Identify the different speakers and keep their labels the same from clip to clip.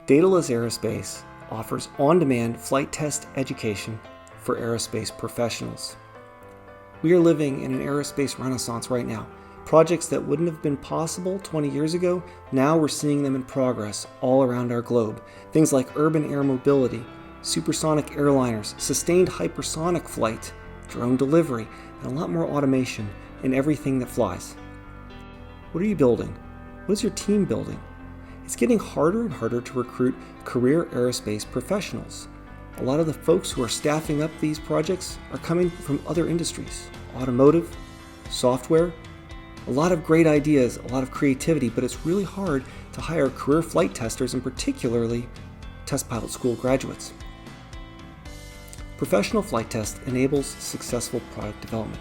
Speaker 1: Daedalus Aerospace offers on-demand flight test education for aerospace professionals. We are living in an aerospace renaissance right now. Projects that wouldn't have been possible 20 years ago, now we're seeing them in progress all around our globe. Things like urban air mobility, supersonic airliners, sustained hypersonic flight, drone delivery, and a lot more automation in everything that flies. What are you building? What is your team building? It's getting harder and harder to recruit career aerospace professionals. A lot of the folks who are staffing up these projects are coming from other industries, automotive, software, a lot of great ideas, a lot of creativity, but it's really hard to hire career flight testers and particularly test pilot school graduates. Professional flight test enables successful product development.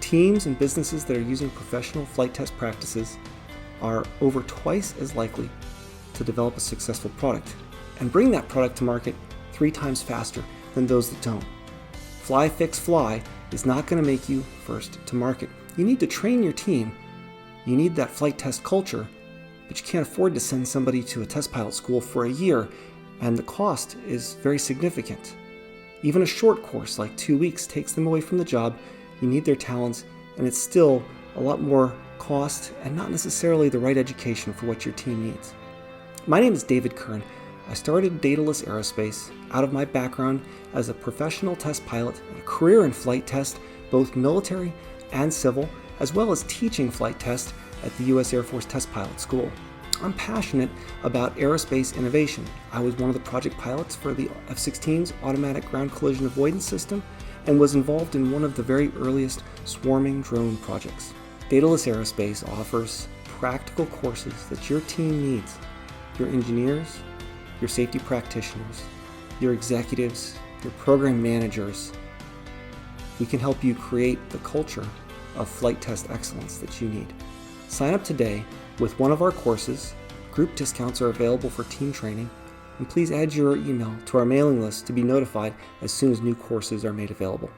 Speaker 1: Teams and businesses that are using professional flight test practices are over twice as likely to develop a successful product and bring that product to market 3 times faster than those that don't. Fly, fix, fly is not going to make you first to market. You need to train your team. You need that flight test culture, but you can't afford to send somebody to a test pilot school for a year, and the cost is very significant. Even a short course like 2 weeks takes them away from the job. You need their talents, and it's still a lot more cost and not necessarily the right education for what your team needs. My name is David Kern. I started Daedalus Aerospace out of my background as a professional test pilot and a career in flight test, both military and civil, as well as teaching flight test at the U.S. Air Force Test Pilot School. I'm passionate about aerospace innovation. I was one of the project pilots for the F-16's automatic ground collision avoidance system and was involved in one of the very earliest swarming drone projects. Daedalus Aerospace offers practical courses that your team needs. Your engineers, your safety practitioners, your executives, your program managers. We can help you create the culture of flight test excellence that you need. Sign up today with one of our courses. Group discounts are available for team training, and please add your email to our mailing list to be notified as soon as new courses are made available.